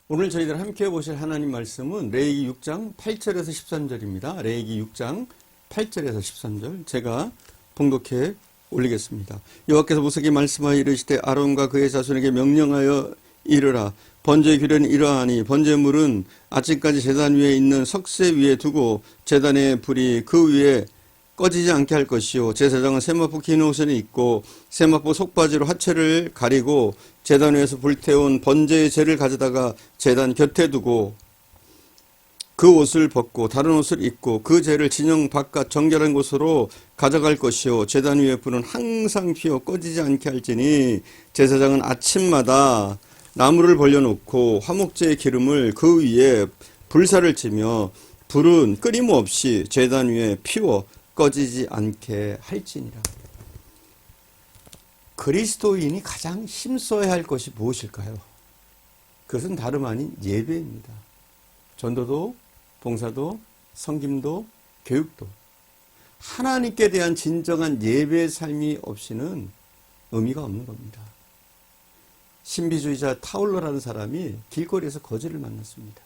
오늘 저희들 함께 보실 하나님 말씀은 레위기 6장 8절에서 13절입니다. 레위기 6장 8절에서 13절 제가 봉독해 올리겠습니다. 여호와께서 모세에게 말씀하여 이르시되 아론과 그의 자손에게 명령하여 이르라. 번제의 규례는 이러하니 번제물은 아침까지 제단 위에 있는 석쇠 위에 두고 제단의 불이 그 위에 꺼지지 않게 할 것이요, 제사장은 세마포 긴 옷을 입고 세마포 속바지로 하체를 가리고 제단 위에서 불태운 번제의 재를 가져다가 제단 곁에 두고 그 옷을 벗고 다른 옷을 입고 그 재를 진영 바깥 정결한 곳으로 가져갈 것이요, 제단 위에 불은 항상 피어 꺼지지 않게 할지니 제사장은 아침마다 나무를 벌려놓고 화목제의 기름을 그 위에 불사를 치며 불은 끊임없이 제단 위에 피워 꺼지지 않게 할지니라. 그리스도인이 가장 힘써야 할 것이 무엇일까요? 그것은 다름 아닌 예배입니다. 전도도, 봉사도, 섬김도, 교육도. 하나님께 대한 진정한 예배의 삶이 없이는 의미가 없는 겁니다. 신비주의자 타울러라는 사람이 길거리에서 거지를 만났습니다.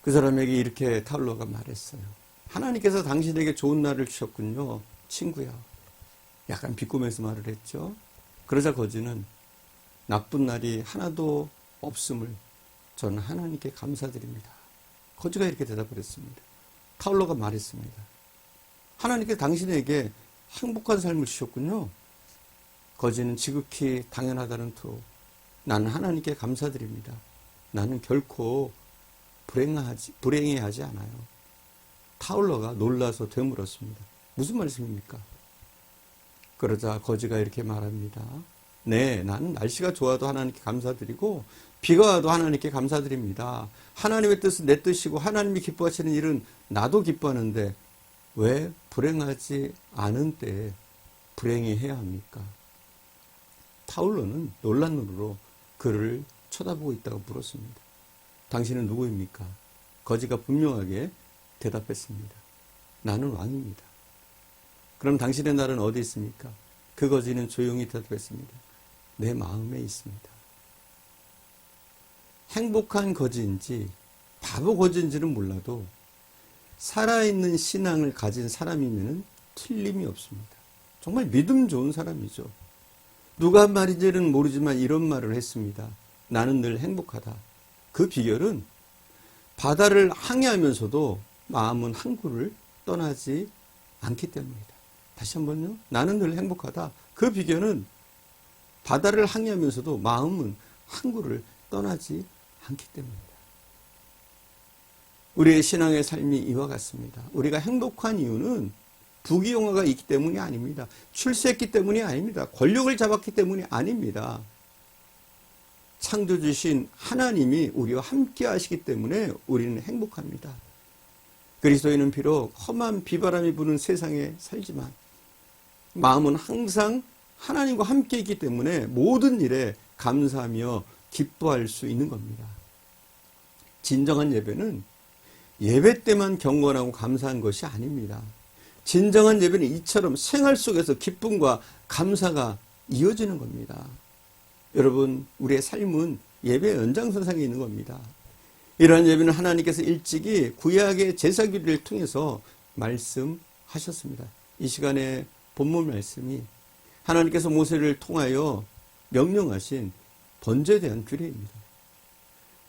그 사람에게 이렇게 타울러가 말했어요. 하나님께서 당신에게 좋은 날을 주셨군요, 친구야. 약간 비꼬면서 말을 했죠. 그러자 거지는 나쁜 날이 하나도 없음을 저는 하나님께 감사드립니다. 거지가 이렇게 대답을 했습니다. 타울러가 말했습니다. 하나님께서 당신에게 행복한 삶을 주셨군요. 거지는 지극히 당연하다는 투로 나는 하나님께 감사드립니다. 나는 결코 불행해하지 않아요. 타울러가 놀라서 되물었습니다. 무슨 말씀입니까? 그러자 거지가 이렇게 말합니다. 네, 나는 날씨가 좋아도 하나님께 감사드리고 비가 와도 하나님께 감사드립니다. 하나님의 뜻은 내 뜻이고 하나님이 기뻐하시는 일은 나도 기뻐하는데 왜 불행하지 않은 때에 불행해야 합니까? 타울러는 놀란 눈으로 그를 쳐다보고 있다고 물었습니다. 당신은 누구입니까? 거지가 분명하게 대답했습니다. 나는 왕입니다. 그럼 당신의 날은 어디 있습니까? 그 거지는 조용히 대답했습니다. 내 마음에 있습니다. 행복한 거지인지 바보 거지인지는 몰라도 살아있는 신앙을 가진 사람이면 틀림이 없습니다. 정말 믿음 좋은 사람이죠. 누가 한 말인지는 모르지만 이런 말을 했습니다. 나는 늘 행복하다. 그 비결은 바다를 항해하면서도 마음은 항구를 떠나지 않기 때문입니다. 다시 한번요. 나는 늘 행복하다. 그 비결은 바다를 항해하면서도 마음은 항구를 떠나지 않기 때문입니다. 우리의 신앙의 삶이 이와 같습니다. 우리가 행복한 이유는 부귀영화가 있기 때문이 아닙니다. 출세했기 때문이 아닙니다. 권력을 잡았기 때문이 아닙니다. 창조주신 하나님이 우리와 함께 하시기 때문에 우리는 행복합니다. 그리스도인은 비록 험한 비바람이 부는 세상에 살지만 마음은 항상 하나님과 함께 있기 때문에 모든 일에 감사하며 기뻐할 수 있는 겁니다. 진정한 예배는 예배 때만 경건하고 감사한 것이 아닙니다. 진정한 예배는 이처럼 생활 속에서 기쁨과 감사가 이어지는 겁니다. 여러분, 우리의 삶은 예배의 연장선상에 있는 겁니다. 이러한 예배는 하나님께서 일찍이 구약의 제사규를 통해서 말씀하셨습니다. 이 시간에 본문 말씀이 하나님께서 모세를 통하여 명령하신 번제에 대한 규례입니다.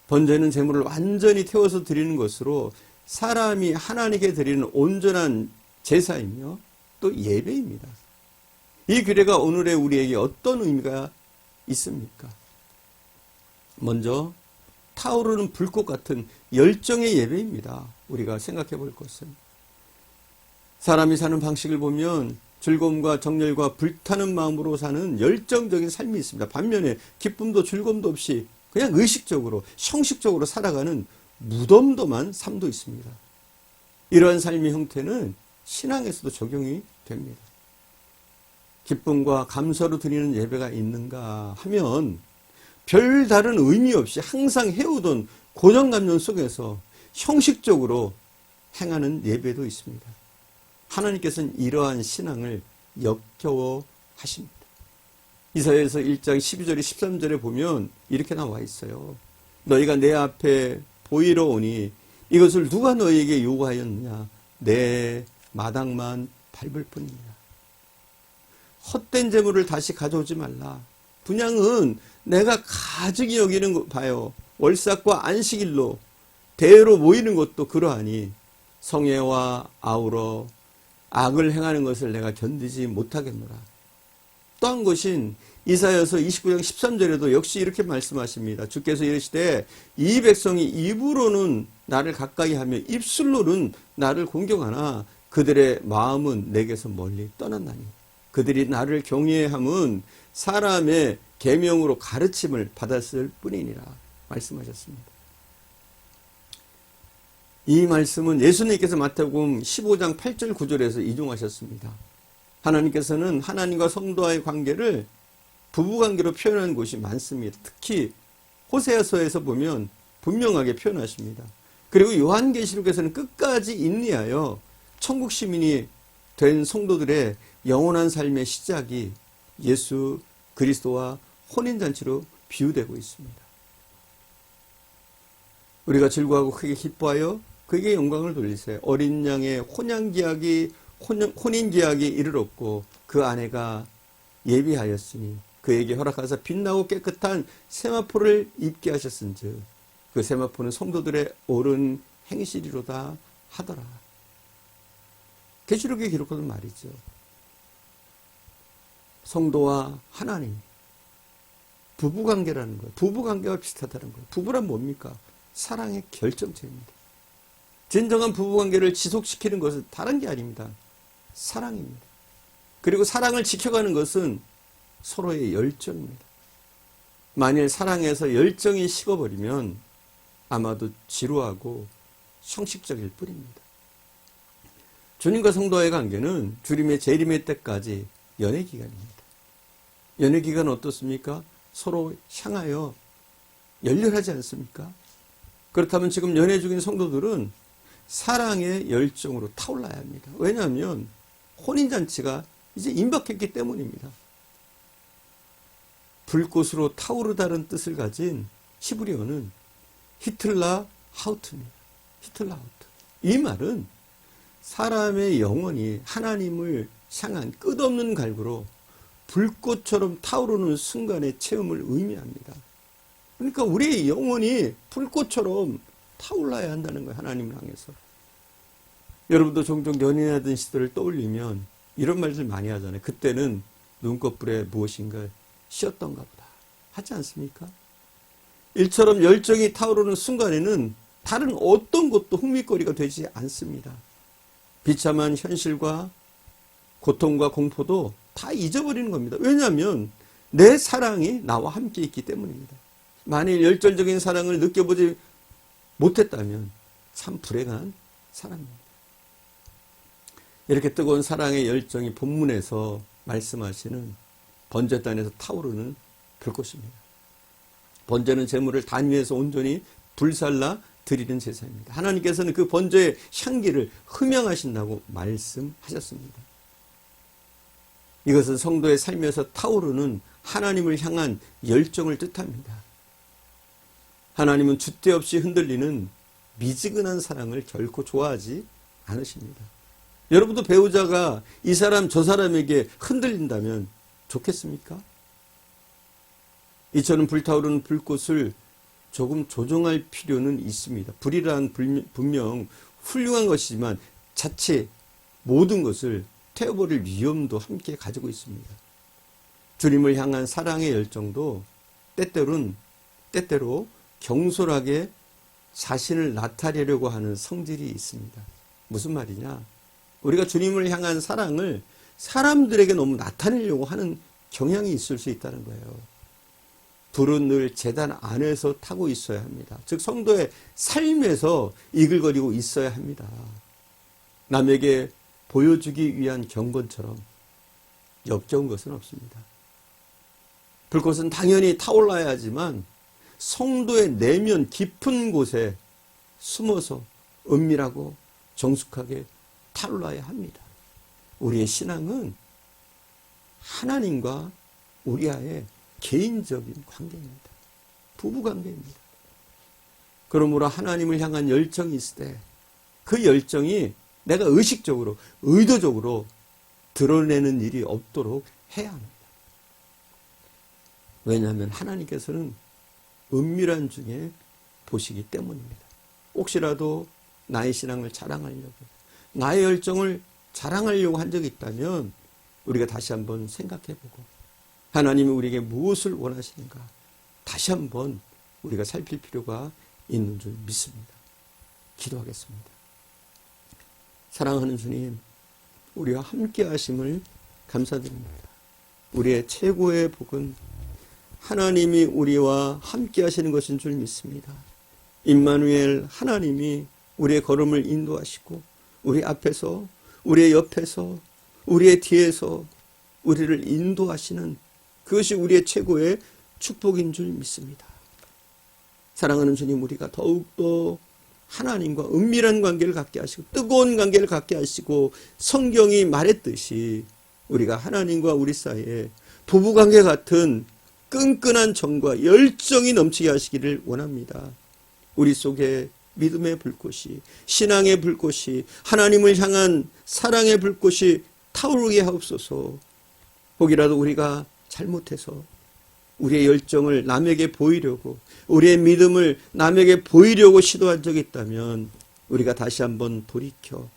번제는 제물을 완전히 태워서 드리는 것으로 사람이 하나님께 드리는 온전한 제사이며 또 예배입니다. 이 규례가 오늘의 우리에게 어떤 의미가 있습니까? 먼저 타오르는 불꽃 같은 열정의 예배입니다. 우리가 생각해 볼 것은 사람이 사는 방식을 보면 즐거움과 정열과 불타는 마음으로 사는 열정적인 삶이 있습니다. 반면에 기쁨도 즐거움도 없이 그냥 의식적으로 형식적으로 살아가는 무덤덤한 삶도 있습니다. 이러한 삶의 형태는 신앙에서도 적용이 됩니다. 기쁨과 감사로 드리는 예배가 있는가 하면 별다른 의미 없이 항상 해오던 고정관념 속에서 형식적으로 행하는 예배도 있습니다. 하나님께서는 이러한 신앙을 역겨워 하십니다. 이사야서 1장 12절에 13절에 보면 이렇게 나와 있어요. 너희가 내 앞에 보이러 오니 이것을 누가 너희에게 요구하였느냐? 내 마당만 밟을 뿐이냐. 헛된 재물을 다시 가져오지 말라. 분향은 내가 가증히 여기는 거 봐요. 월삭과 안식일로 대회로 모이는 것도 그러하니 성애와 아우러 악을 행하는 것을 내가 견디지 못하겠노라. 또 한 것인 이사야서 29장 13절에도 역시 이렇게 말씀하십니다. 주께서 이르시되 이 백성이 입으로는 나를 가까이 하며 입술로는 나를 공경하나 그들의 마음은 내게서 멀리 떠났나니 그들이 나를 경외함은 사람의 계명으로 가르침을 받았을 뿐이니라 말씀하셨습니다. 이 말씀은 예수님께서 마태복음 15장 8절 9절에서 인용하셨습니다. 하나님께서는 하나님과 성도와의 관계를 부부관계로 표현하는 곳이 많습니다. 특히 호세아서에서 보면 분명하게 표현하십니다. 그리고 요한계시록에서는 끝까지 인내하여 천국 시민이 된 성도들의 영원한 삶의 시작이 예수 그리스도와 혼인잔치로 비유되고 있습니다. 우리가 즐거워하고 크게 기뻐하여 그에게 영광을 돌리세요. 어린 양의 혼인기약이 이르렀고 그 아내가 예비하였으니 그에게 허락하사 빛나고 깨끗한 세마포를 입게 하셨은즉 그 세마포는 성도들의 옳은 행실이로다 하더라. 계시록에 기록하는 말이죠. 성도와 하나님 부부관계라는 거예요. 부부관계와 비슷하다는 거예요. 부부란 뭡니까? 사랑의 결정체입니다. 진정한 부부관계를 지속시키는 것은 다른 게 아닙니다. 사랑입니다. 그리고 사랑을 지켜가는 것은 서로의 열정입니다. 만일 사랑에서 열정이 식어버리면 아마도 지루하고 형식적일 뿐입니다. 주님과 성도와의 관계는 주님의 재림의 때까지 연애기간입니다. 연애기간은 어떻습니까? 서로 향하여 열렬하지 않습니까? 그렇다면 지금 연애 중인 성도들은 사랑의 열정으로 타올라야 합니다. 왜냐하면 혼인잔치가 이제 임박했기 때문입니다. 불꽃으로 타오르다는 뜻을 가진 히브리어는 히틀라 하우트입니다. 히틀라 하우트. 이 말은 사람의 영혼이 하나님을 향한 끝없는 갈구로 불꽃처럼 타오르는 순간의 체험을 의미합니다. 그러니까 우리의 영혼이 불꽃처럼 타올라야 한다는 거예요. 하나님을 향해서. 여러분도 종종 연애하던 시절을 떠올리면 이런 말들 많이 하잖아요. 그때는 눈꺼풀에 무엇인가 씌었던가 보다. 하지 않습니까? 일처럼 열정이 타오르는 순간에는 다른 어떤 것도 흥미거리가 되지 않습니다. 비참한 현실과 고통과 공포도 다 잊어버리는 겁니다. 왜냐하면 내 사랑이 나와 함께 있기 때문입니다. 만일 열정적인 사랑을 느껴보지 못했다면 참 불행한 사람입니다. 이렇게 뜨거운 사랑의 열정이 본문에서 말씀하시는 번제단에서 타오르는 불꽃입니다. 번제는 제물을 단 위에서 온전히 불살라 드리는 제사입니다. 하나님께서는 그 번제의 향기를 흠양하신다고 말씀하셨습니다. 이것은 성도의 삶에서 타오르는 하나님을 향한 열정을 뜻합니다. 하나님은 줏대 없이 흔들리는 미지근한 사랑을 결코 좋아하지 않으십니다. 여러분도 배우자가 이 사람 저 사람에게 흔들린다면 좋겠습니까? 이처럼 불타오르는 불꽃을 조금 조정할 필요는 있습니다. 불이란 분명 훌륭한 것이지만 자칫 모든 것을 태워버릴 위험도 함께 가지고 있습니다. 주님을 향한 사랑의 열정도 때때로 경솔하게 자신을 나타내려고 하는 성질이 있습니다. 무슨 말이냐? 우리가 주님을 향한 사랑을 사람들에게 너무 나타내려고 하는 경향이 있을 수 있다는 거예요. 불은 늘 제단 안에서 타고 있어야 합니다. 즉 성도의 삶에서 이글거리고 있어야 합니다. 남에게 보여주기 위한 경건처럼 역겨운 것은 없습니다. 불꽃은 당연히 타올라야 하지만 성도의 내면 깊은 곳에 숨어서 은밀하고 정숙하게 타올라야 합니다. 우리의 신앙은 하나님과 우리와의 개인적인 관계입니다. 부부 관계입니다. 그러므로 하나님을 향한 열정이 있을 때 그 열정이 내가 의식적으로, 의도적으로 드러내는 일이 없도록 해야 합니다. 왜냐하면 하나님께서는 은밀한 중에 보시기 때문입니다. 혹시라도 나의 신앙을 자랑하려고, 나의 열정을 자랑하려고 한 적이 있다면 우리가 다시 한번 생각해보고 하나님이 우리에게 무엇을 원하시는가 다시 한번 우리가 살필 필요가 있는 줄 믿습니다. 기도하겠습니다. 사랑하는 주님, 우리와 함께 하심을 감사드립니다. 우리의 최고의 복은 하나님이 우리와 함께 하시는 것인 줄 믿습니다. 임마누엘 하나님이 우리의 걸음을 인도하시고 우리 앞에서, 우리의 옆에서, 우리의 뒤에서 우리를 인도하시는 그것이 우리의 최고의 축복인 줄 믿습니다. 사랑하는 주님, 우리가 더욱더 하나님과 은밀한 관계를 갖게 하시고 뜨거운 관계를 갖게 하시고 성경이 말했듯이 우리가 하나님과 우리 사이에 부부관계 같은 끈끈한 정과 열정이 넘치게 하시기를 원합니다. 우리 속에 믿음의 불꽃이, 신앙의 불꽃이, 하나님을 향한 사랑의 불꽃이 타오르게 하옵소서. 혹이라도 우리가 잘못해서 우리의 열정을 남에게 보이려고, 우리의 믿음을 남에게 보이려고 시도한 적이 있다면 우리가 다시 한번 돌이켜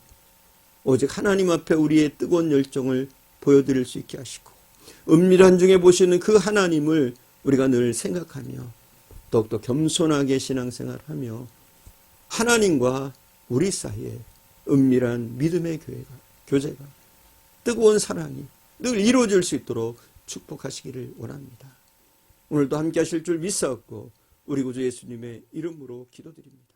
오직 하나님 앞에 우리의 뜨거운 열정을 보여드릴 수 있게 하시고 은밀한 중에 보시는 그 하나님을 우리가 늘 생각하며 더욱더 겸손하게 신앙생활하며 하나님과 우리 사이에 은밀한 믿음의 교제가 뜨거운 사랑이 늘 이루어질 수 있도록 축복하시기를 원합니다. 오늘도 함께 하실 줄 믿사옵고 우리 구주 예수님의 이름으로 기도드립니다.